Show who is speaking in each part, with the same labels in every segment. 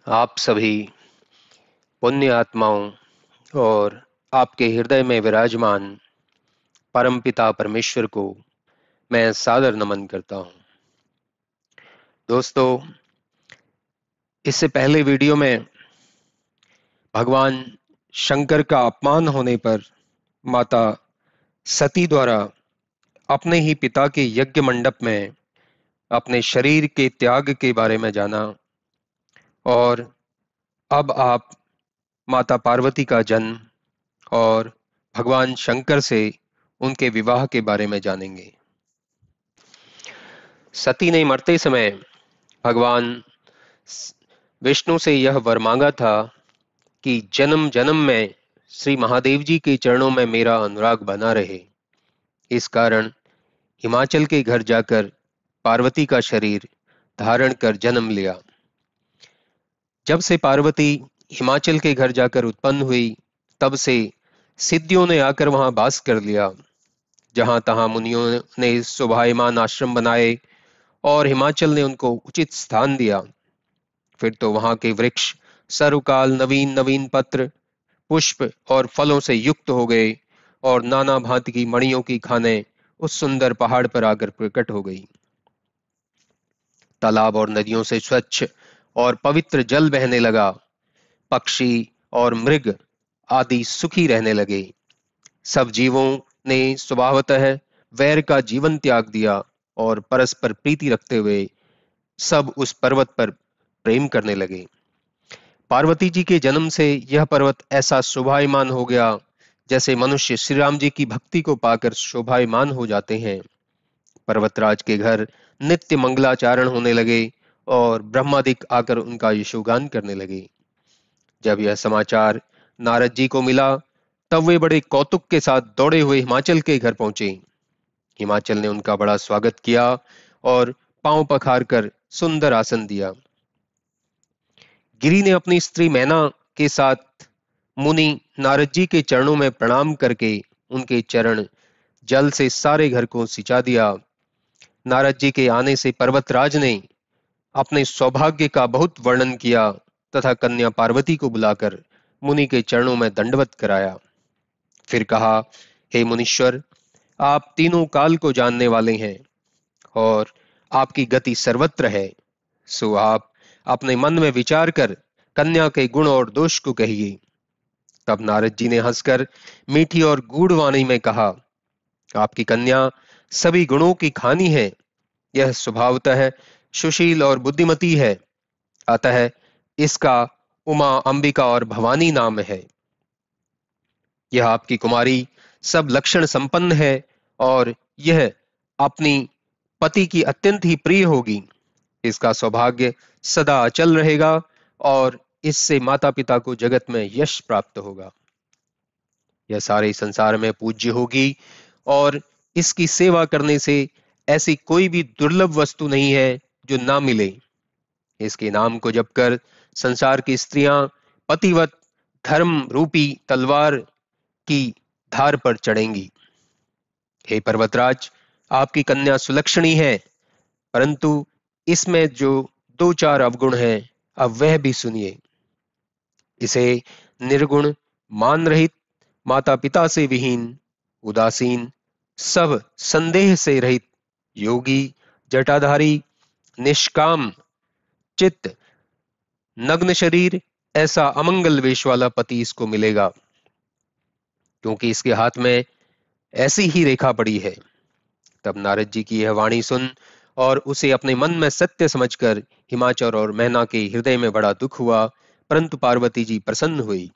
Speaker 1: आप सभी पुण्य आत्माओं और आपके हृदय में विराजमान परमपिता परमेश्वर को मैं सादर नमन करता हूं। दोस्तों, इससे पहले वीडियो में भगवान शंकर का अपमान होने पर माता सती द्वारा अपने ही पिता के यज्ञ मंडप में अपने शरीर के त्याग के बारे में जाना, और अब आप माता पार्वती का जन्म और भगवान शंकर से उनके विवाह के बारे में जानेंगे। सती ने मरते समय भगवान विष्णु से यह वर मांगा था कि जन्म जन्म में श्री महादेव जी के चरणों में मेरा अनुराग बना रहे। इस कारण हिमाचल के घर जाकर पार्वती का शरीर धारण कर जन्म लिया। जब से पार्वती हिमाचल के घर जाकर उत्पन्न हुई, तब से सिद्धियों ने आकर वहां वास कर लिया। जहां तहां मुनियों ने शोभायमान आश्रम बनाए और हिमाचल ने उनको उचित स्थान दिया। फिर तो वहां के वृक्ष सर्वकाल नवीन नवीन पत्र, पुष्प और फलों से युक्त हो गए और नाना भांति की मणियों की खानें उस सुंदर पहाड़ पर आकर प्रकट हो गई। तालाब और नदियों से स्वच्छ और पवित्र जल बहने लगा। पक्षी और मृग आदि सुखी रहने लगे। सब जीवों ने स्वभावतः वैर का जीवन त्याग दिया और परस्पर प्रीति रखते हुए सब उस पर्वत पर प्रेम करने लगे। पार्वती जी के जन्म से यह पर्वत ऐसा शोभायमान हो गया जैसे मनुष्य श्री राम जी की भक्ति को पाकर शोभायमान हो जाते हैं। पर्वतराज के घर नित्य मंगलाचारण होने लगे और ब्रह्मादिक आकर उनका यशोगान करने लगे। जब यह समाचार नारद जी को मिला, तब वे बड़े कौतुक के साथ दौड़े हुए हिमाचल के घर पहुंचे। हिमाचल ने उनका बड़ा स्वागत किया और पांव पखार कर सुंदर आसन दिया। गिरी ने अपनी स्त्री मैना के साथ मुनि नारद जी के चरणों में प्रणाम करके उनके चरण जल से सारे घर को सिंचा दिया। नारद जी के आने से पर्वतराज ने अपने सौभाग्य का बहुत वर्णन किया तथा कन्या पार्वती को बुलाकर मुनि के चरणों में दंडवत कराया। फिर कहा, हे मुनीश्वर, आप तीनों काल को जानने वाले हैं और आपकी गति सर्वत्र है, सो आप अपने मन में विचार कर कन्या के गुण और दोष को कहिए। तब नारद जी ने हंसकर मीठी और गूढ़ वाणी में कहा, आपकी कन्या सभी गुणों की खानी है। यह स्वभावतः सुशील और बुद्धिमती है, अतः इसका उमा, अंबिका और भवानी नाम है। यह आपकी कुमारी सब लक्षण संपन्न है और यह अपनी पति की अत्यंत ही प्रिय होगी। इसका सौभाग्य सदा अचल रहेगा और इससे माता पिता को जगत में यश प्राप्त होगा। यह सारे संसार में पूज्य होगी और इसकी सेवा करने से ऐसी कोई भी दुर्लभ वस्तु नहीं है जो ना मिले। इसके नाम को जपकर संसार की स्त्रियां पतिवत धर्म रूपी तलवार की धार पर चढ़ेंगी। हे पर्वतराज, आपकी कन्या सुलक्षणी है, परंतु इसमें जो दो चार अवगुण हैं, अब वह भी सुनिए। इसे निर्गुण, मान रहित, माता पिता से विहीन, उदासीन, सब संदेह से रहित, योगी, जटाधारी, निष्काम चित्त, नग्न शरीर, ऐसा अमंगल वेश वाला पति इसको मिलेगा, क्योंकि इसके हाथ में ऐसी ही रेखा पड़ी है। तब नारद जी की यह वाणी सुन और उसे अपने मन में सत्य समझकर हिमाचल और मैना के हृदय में बड़ा दुख हुआ, परंतु पार्वती जी प्रसन्न हुई।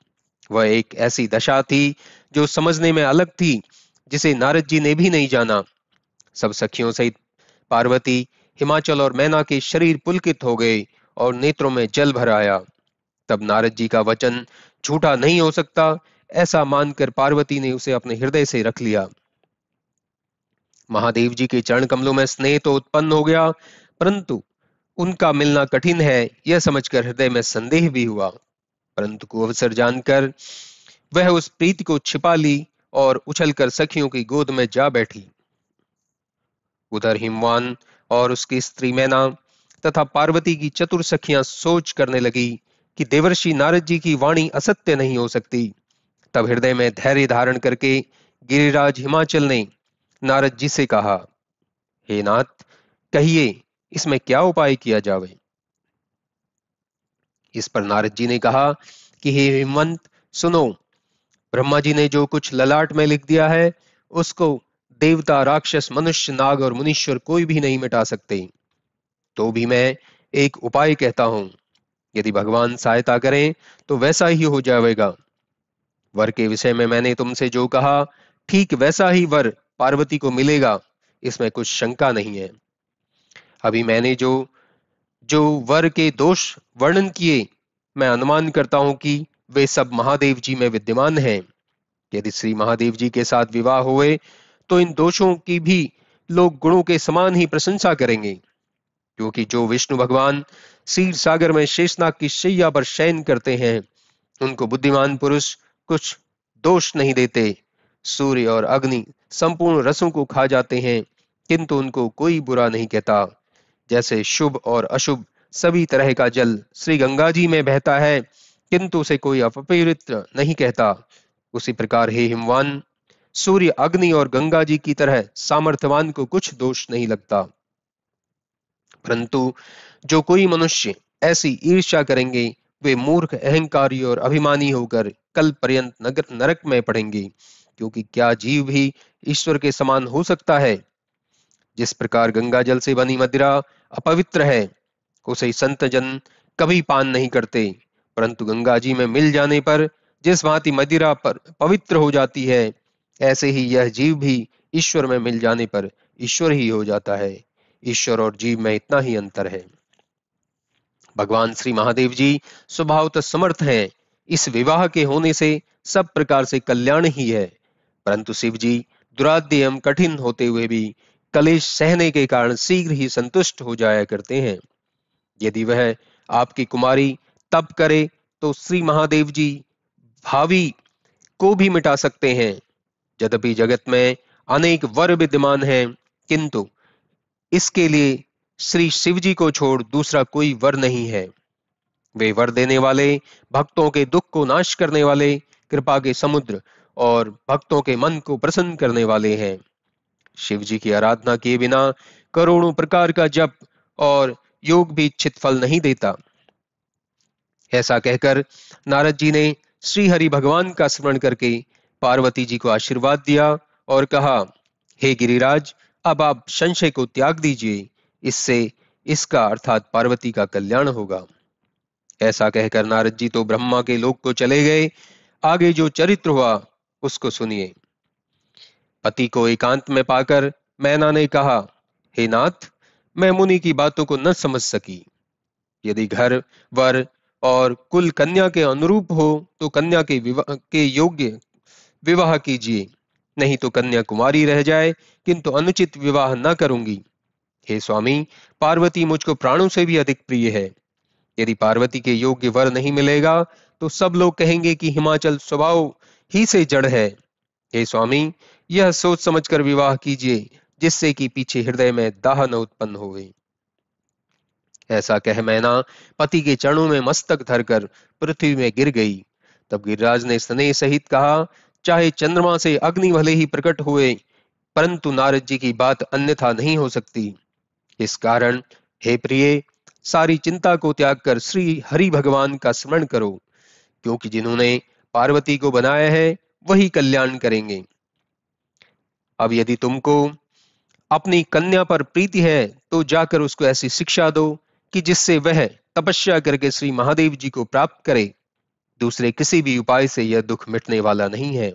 Speaker 1: वह एक ऐसी दशा थी जो समझने में अलग थी, जिसे नारद जी ने भी नहीं जाना। सब सखियों सहित पार्वती हिमाचल और मैना के शरीर पुलकित हो गए और नेत्रों में जल भर आया। तब नारद जी का वचन झूठा नहीं हो सकता, ऐसा मानकर पार्वती ने उसे अपने हृदय से रख लिया। महादेव जी के चरण कमलों में स्नेह तो उत्पन्न हो गया, परंतु उनका मिलना कठिन है, यह समझकर हृदय में संदेह भी हुआ। परंतु कुअवसर जानकर वह उस प्रीति को छिपा ली और उछलकर सखियों की गोद में जा बैठी। उधर हिमवान और उसकी स्त्री मैना तथा पार्वती की चतुर सखियां सोच करने लगी कि देवर्षि नारद जी की वाणी असत्य नहीं हो सकती। तब हृदय में धैर्य धारण करके गिरिराज हिमाचल ने नारद जी से कहा, हे नाथ, कहिए इसमें क्या उपाय किया जावे। इस पर नारद जी ने कहा कि हे हिमवंत, सुनो, ब्रह्मा जी ने जो कुछ ललाट में लिख दिया है उसको देवता, राक्षस, मनुष्य, नाग और मुनीश्वर कोई भी नहीं मिटा सकते। तो भी मैं एक उपाय कहता हूं, यदि भगवान सहायता करें तो वैसा ही हो जाएगा। वर के विषय में मैंने तुमसे जो कहा, ठीक वैसा ही वर पार्वती को मिलेगा, इसमें कुछ शंका नहीं है। अभी मैंने जो जो वर के दोष वर्णन किए, मैं अनुमान करता हूं कि वे सब महादेव जी में विद्यमान हैं। यदि श्री महादेव जी के साथ विवाह हुए तो इन दोषों की भी लोग गुणों के समान ही प्रशंसा करेंगे, क्योंकि जो विष्णु भगवान क्षीर सागर में शेषनाग की शैया पर शयन करते हैं, उनको बुद्धिमान पुरुष कुछ दोष नहीं देते। सूर्य और अग्नि संपूर्ण रसों को खा जाते हैं, किंतु उनको कोई बुरा नहीं कहता। जैसे शुभ और अशुभ सभी तरह का जल श्री गंगा जी में बहता है, किंतु उसे कोई अपवित्र नहीं कहता, उसी प्रकार हे हिमवान, सूर्य, अग्नि और गंगा जी की तरह सामर्थ्यवान को कुछ दोष नहीं लगता। परंतु जो कोई मनुष्य ऐसी ईर्ष्या करेंगे, वे मूर्ख, अहंकारी और अभिमानी होकर कल पर्यंत नरक में पड़ेंगे, क्योंकि क्या जीव भी ईश्वर के समान हो सकता है। जिस प्रकार गंगा जल से बनी मदिरा अपवित्र है, उसे संत जन कभी पान नहीं करते, परंतु गंगा जी में मिल जाने पर जिस भांति मदिरा पर पवित्र हो जाती है, ऐसे ही यह जीव भी ईश्वर में मिल जाने पर ईश्वर ही हो जाता है। ईश्वर और जीव में इतना ही अंतर है। भगवान श्री महादेव जी स्वभावतः समर्थ हैं। इस विवाह के होने से सब प्रकार से कल्याण ही है, परंतु शिव जी दुराध्य एवं कठिन होते हुए भी कलेश सहने के कारण शीघ्र ही संतुष्ट हो जाया करते हैं। यदि वह आपकी कुमारी तप करे तो श्री महादेव जी भावी को भी मिटा सकते हैं। यद्यपि जगत में अनेक वर विद्यमान हैं, किंतु इसके लिए श्री शिव जी को छोड़ दूसरा कोई वर नहीं है। वे वर देने वाले, भक्तों के दुख को नाश करने वाले, कृपा के समुद्र और भक्तों के मन को प्रसन्न करने वाले हैं। शिव जी की आराधना किए बिना करोड़ों प्रकार का जप और योग भी इच्छित फल नहीं देता। ऐसा कहकर नारद जी ने श्री हरि भगवान का स्मरण करके पार्वती जी को आशीर्वाद दिया और कहा, हे गिरिराज, अब आप संशय को त्याग दीजिए, इससे इसका अर्थात पार्वती का कल्याण होगा। ऐसा कहकर नारद जी तो ब्रह्मा के लोक को चले गए। आगे जो चरित्र हुआ उसको सुनिए। पति को एकांत में पाकर मैना ने कहा, हे नाथ, मैं मुनि की बातों को न समझ सकी। यदि घर, वर और कुल कन्या के अनुरूप हो तो कन्या के विवाह के योग्य विवाह कीजिए, नहीं तो कन्या कुमारी रह जाए, किंतु अनुचित विवाह न करूंगी। हे स्वामी, पार्वती मुझको प्राणों से भी अधिक प्रिय है। यदि पार्वती के योग्य वर नहीं मिलेगा तो सब लोग कहेंगे कि हिमाचल स्वभाव ही से जड़ है। हे स्वामी, यह सोच समझकर विवाह कीजिए, जिससे कि पीछे हृदय में दाह न उत्पन्न होवे। ऐसा कह मैना पति के चरणों में मस्तक धरकर पृथ्वी में गिर गई। तब गिरिराज ने स्नेह सहित कहा, चाहे चंद्रमा से अग्नि भले ही प्रकट हुए, परंतु नारद जी की बात अन्यथा नहीं हो सकती। इस कारण हे प्रिय, सारी चिंता को त्याग कर श्री हरि भगवान का स्मरण करो, क्योंकि जिन्होंने पार्वती को बनाया है वही कल्याण करेंगे। अब यदि तुमको अपनी कन्या पर प्रीति है तो जाकर उसको ऐसी शिक्षा दो कि जिससे वह तपस्या करके श्री महादेव जी को प्राप्त करे। दूसरे किसी भी उपाय से यह दुख मिटने वाला नहीं है।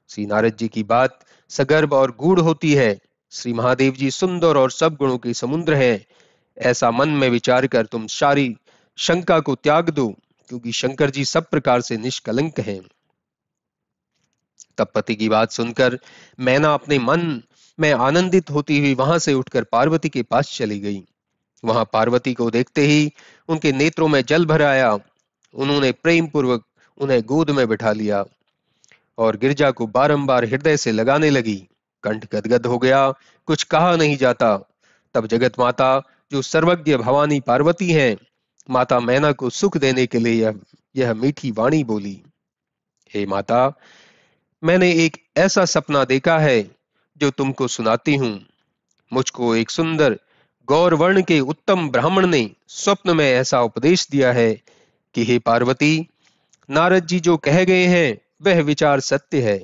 Speaker 1: श्री नारद जी की बात सगर्भ और गूढ़ होती है। श्री महादेव जी सुंदर और सब गुणों के समुद्र हैं। ऐसा मन में विचार कर तुम सारी शंका को त्याग दो, क्योंकि शंकर जी सब प्रकार से निष्कलंक हैं। तब पति की बात सुनकर मैना अपने मन में आनंदित होती हुई वहां से उठकर पार्वती के पास चली गई। वहां पार्वती को देखते ही उनके नेत्रों में जल भर आया। उन्होंने प्रेम पूर्वक उन्हें गोद में बिठा लिया और गिरजा को बारंबार हृदय से लगाने लगी। कंठ गदगद हो गया, कुछ कहा नहीं जाता। तब जगत माता जो सर्वज्ञ भवानी पार्वती हैं, माता मैना को सुख देने के लिए यह मीठी वाणी बोली। हे माता, मैंने एक ऐसा सपना देखा है जो तुमको सुनाती हूँ। मुझको एक सुंदर गौर वर्ण के उत्तम ब्राह्मण ने स्वप्न में ऐसा उपदेश दिया है कि हे पार्वती, नारद जी जो कह गए हैं वह विचार सत्य है।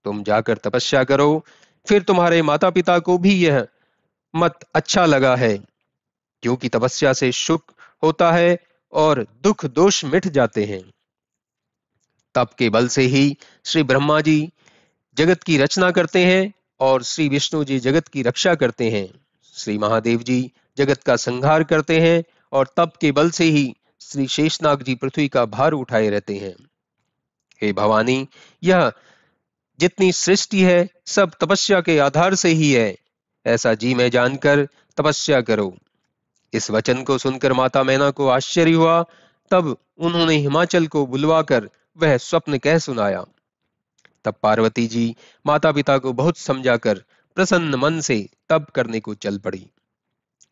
Speaker 1: तुम जाकर तपस्या करो, फिर तुम्हारे माता पिता को भी यह मत अच्छा लगा है, क्योंकि तपस्या से सुख होता है और दुख दोष मिट जाते हैं। तप के बल से ही श्री ब्रह्मा जी जगत की रचना करते हैं और श्री विष्णु जी जगत की रक्षा करते हैं। श्री महादेव जी जगत का संहार करते हैं और तप के बल से ही श्री शेषनाग जी पृथ्वी का भार उठाए रहते हैं। हे भवानी, यह जितनी सृष्टि है सब तपस्या के आधार से ही है, ऐसा जी में जानकर तपस्या करो। इस वचन को सुनकर माता मैना को आश्चर्य हुआ। तब उन्होंने हिमाचल को बुलवाकर वह स्वप्न कह सुनाया। तब पार्वती जी माता पिता को बहुत समझाकर प्रसन्न मन से तप करने को चल पड़ी।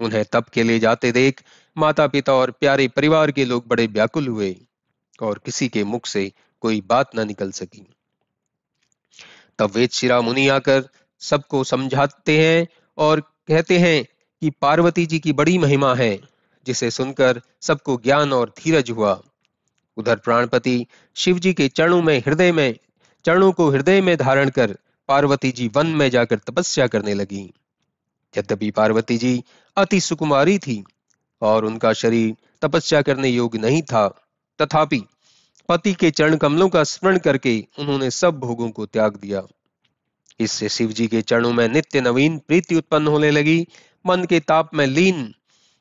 Speaker 1: उन्हें तप के लिए जाते देख माता पिता और प्यारे परिवार के लोग बड़े व्याकुल हुए और किसी के मुख से कोई बात न निकल सकी। तब वेदशिरा मुनि आकर सबको समझाते हैं और कहते हैं कि पार्वती जी की बड़ी महिमा है, जिसे सुनकर सबको ज्ञान और धीरज हुआ। उधर प्राणपति शिव जी के चरणों को हृदय में धारण कर पार्वती जी वन में जाकर तपस्या करने लगी। यद्यपि पार्वती जी अति सुकुमारी थी और उनका शरीर तपस्या करने योग्य नहीं था, तथापि पति के चरण कमलों का स्मरण करके उन्होंने सब भोगों को त्याग दिया। इससे शिव जी के चरणों में नित्य नवीन प्रीति उत्पन्न होने लगी। मन के ताप में लीन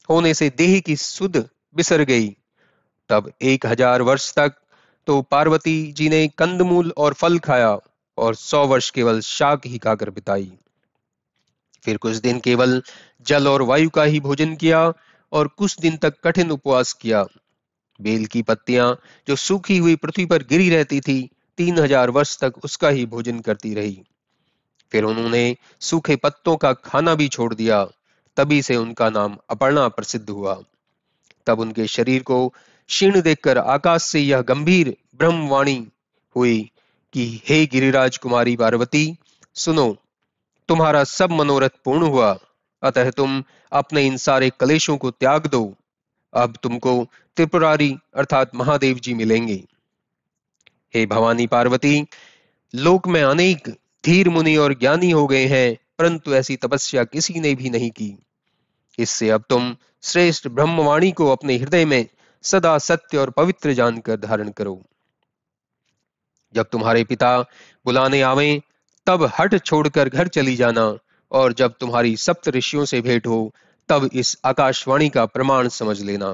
Speaker 1: होने से देह की सुध बिसर गई। तब 1000 वर्ष तक तो पार्वती जी ने कंदमूल और फल खाया और 100 वर्ष केवल शाक ही खाकर बिताई। फिर कुछ दिन केवल जल और वायु का ही भोजन किया और कुछ दिन तक कठिन उपवास किया। बेल की पत्तियां जो सूखी हुई पृथ्वी पर गिरी रहती थी, 3000 वर्ष तक उसका ही भोजन करती रही। फिर उन्होंने सूखे पत्तों का खाना भी छोड़ दिया। तभी से उनका नाम अपर्णा प्रसिद्ध हुआ। तब उनके शरीर को क्षीण देखकर आकाश से यह गंभीर ब्रह्मवाणी हुई कि हे गिरिराज कुमारी पार्वती, सुनो, तुम्हारा सब मनोरथ पूर्ण हुआ, अतः तुम अपने इन सारे कलेशों को त्याग दो। अब तुमको त्रिपुरारी अर्थात महादेव जी मिलेंगे। हे भवानी पार्वती, लोक में अनेक धीर मुनि और ज्ञानी हो गए हैं, परंतु ऐसी तपस्या किसी ने भी नहीं की। इससे अब तुम श्रेष्ठ ब्रह्मवाणी को अपने हृदय में सदा सत्य और पवित्र जानकर धारण करो। जब तुम्हारे पिता बुलाने आवें, तब हठ छोड़कर घर चली जाना, और जब तुम्हारी सप्त ऋषियों से भेंट हो, तब इस आकाशवाणी का प्रमाण समझ लेना।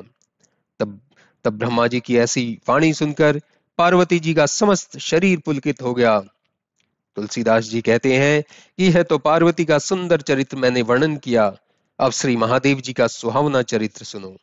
Speaker 1: तब तब ब्रह्मा जी की ऐसी वाणी सुनकर पार्वती जी का समस्त शरीर पुलकित हो गया। तुलसीदास जी कहते हैं कि यह तो पार्वती का सुंदर चरित्र मैंने वर्णन किया, अब श्री महादेव जी का सुहावना चरित्र सुनो।